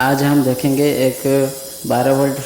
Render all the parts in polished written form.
आज हम देखेंगे एक 12 वोल्ट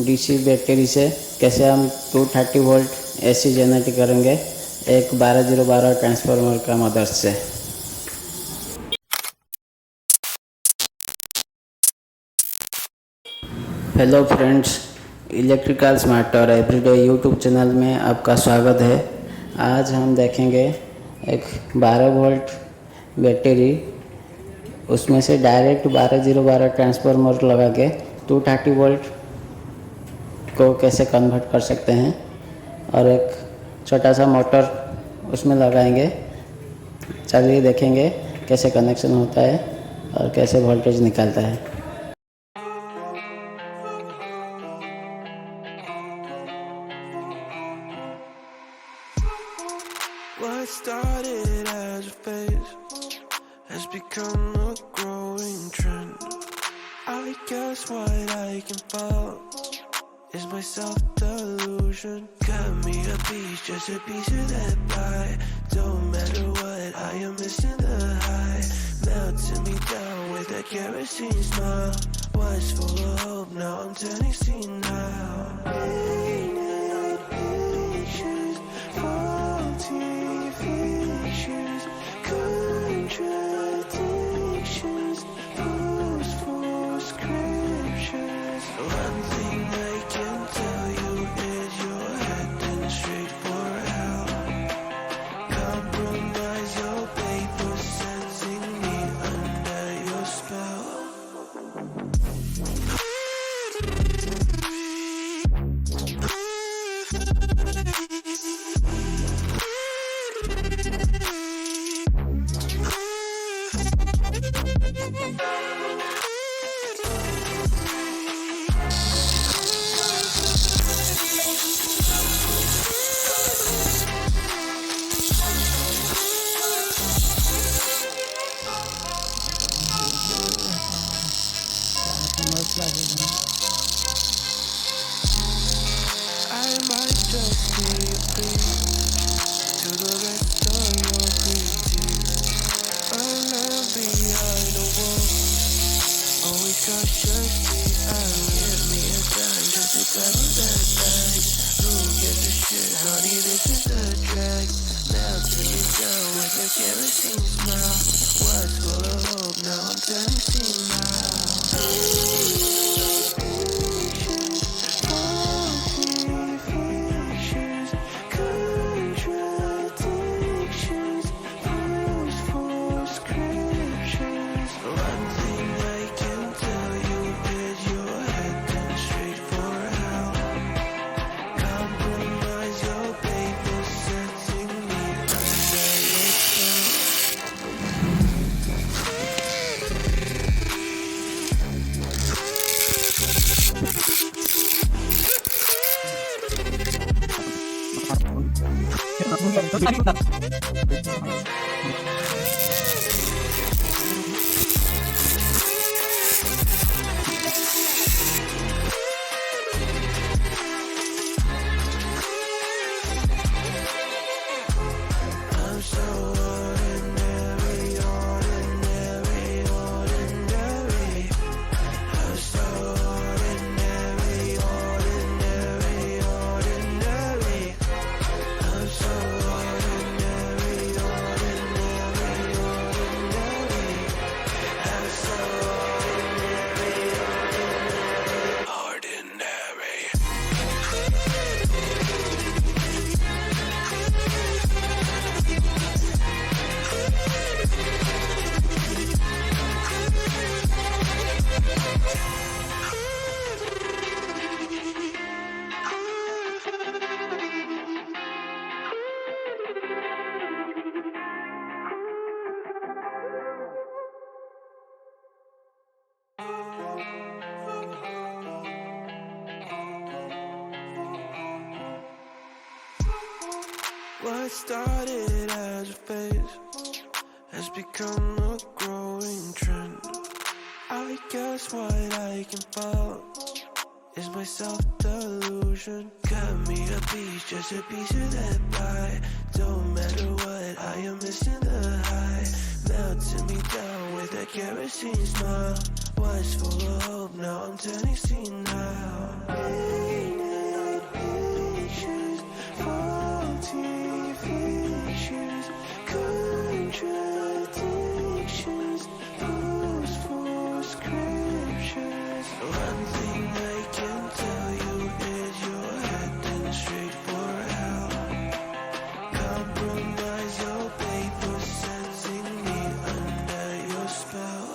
डीसी बैटरी से कैसे हम 230 वोल्ट एसी जनरेट करेंगे एक 12012 ट्रांसफार्मर का मदद से। हेलो फ्रेंड्स, इलेक्ट्रिकल स्मार्ट और एवरीडे यूट्यूब चैनल में आपका स्वागत है। आज हम देखेंगे एक 12 वोल्ट बैटरी, उसमें से डायरेक्ट 12012 ट्रांसफार्मर लगा के 230 वोल्ट को कैसे कन्वर्ट कर सकते हैं, और एक छोटा सा मोटर उसमें लगाएंगे। चलिए देखेंगे कैसे कनेक्शन होता है और कैसे वोल्टेज निकालता है। What started as a phase has become a growing trend. I guess what I can fall is my self-delusion. Cut me a piece, just a piece of that pie. Don't matter what, I am missing the high. Melting me down with a kerosene smile. Was full of hope, now I'm turning senile. Pictures, faulty fictions, contradictions, post-full scriptures. One thing I can tell you is you're heading straight for hell. Compromise your paper, setting me under your spell. I might just be a plea to the rest of your greed. A man behind a wall, always cautiously out. Give me a dime just to grab that bag. Who gives a shit, honey, this is the drag. Melting me down with a kerosene smile. Was full of hope, now I'm turning senile. I'm so ordinary, ordinary, ordinary. I'm so ordinary, ordinary, ordinary. I'm so ordinary, ordinary, ordinary. I'm so ordinary, ordinary. What started as a phase has become a growing trend. I guess what I can fall is my self-delusion. Cut me a piece, just a piece of that pie. Don't matter what, I am missing the high. Melting me down with a kerosene smile. Was full of now I'm turning senile. Painted pictures, faulty fictions, contradictions, post for scriptures. One thing I can tell you is you're heading straight for hell. Compromise your paper, sensing me under your spell.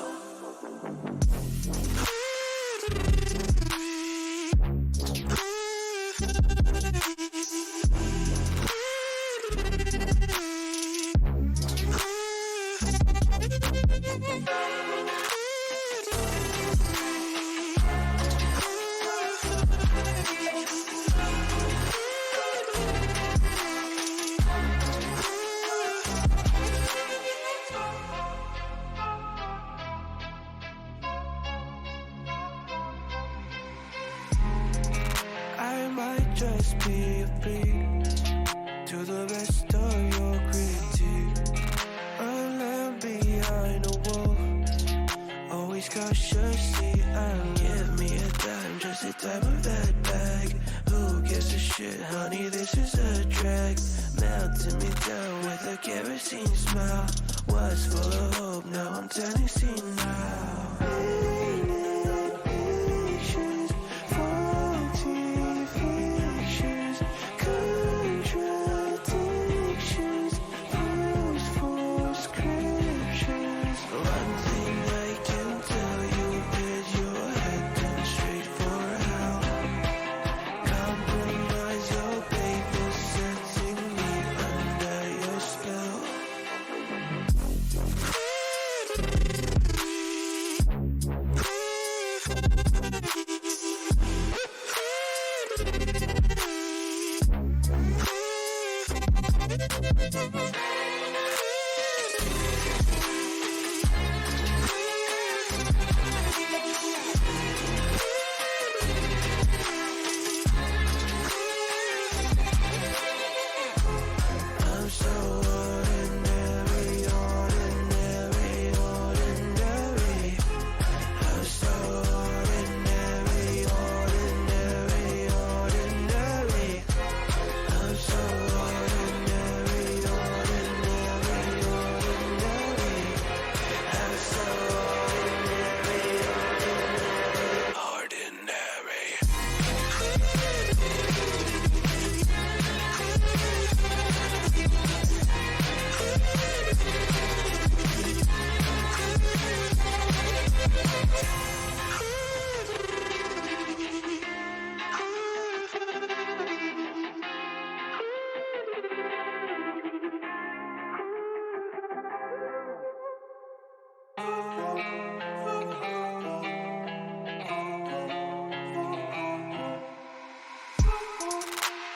I might just be a freak to the rest of your critique. A lamb behind a wall, always cautiously. Give me a dime, just the type of that bag. Who gives a shit, honey? This is a drag. Melting me down with a kerosene smile. Was full of hope, now I'm turning senile. Painted pictures, faulty fictions, contradictions, post for scriptures. One thing I can tell you is you're heading straight for hell. Compromise your paper, setting me under your spell. I'm so ordinary, ordinary, ordinary. I'm so ordinary, ordinary, ordinary. I'm so ordinary, ordinary, ordinary. I'm so ordinary, ordinary.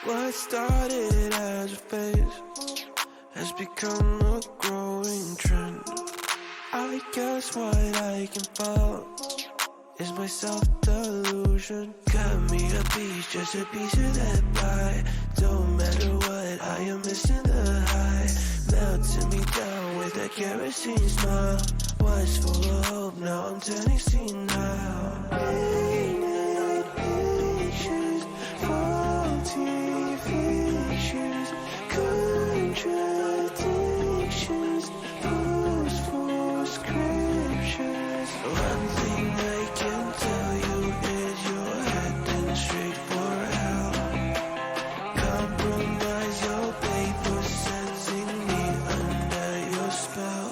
What started as a phase has become a growing trend. I guess what I can follow is my self-delusion. Cut me a piece, just a piece of that pie. Don't matter what, I am missing the high. Melting me down with a kerosene smile. Was full of hope, now I'm turning senile. Painted pictures, faulty fictions, contradictions, post for scriptures. One thing I can tell you is you're heading straight for hell. Compromise your paper, sensing me under your spell.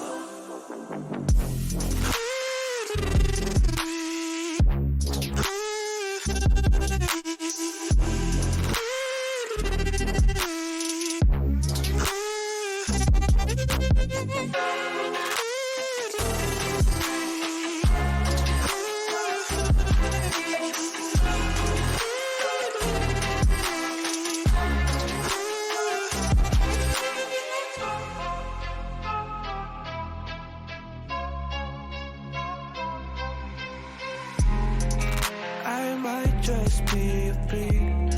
I might just be a freak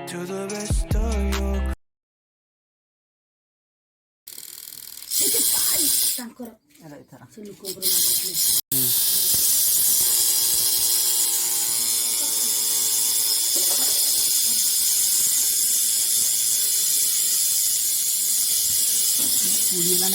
to the rest of your ancora se lo compro una পুড়িয়ে না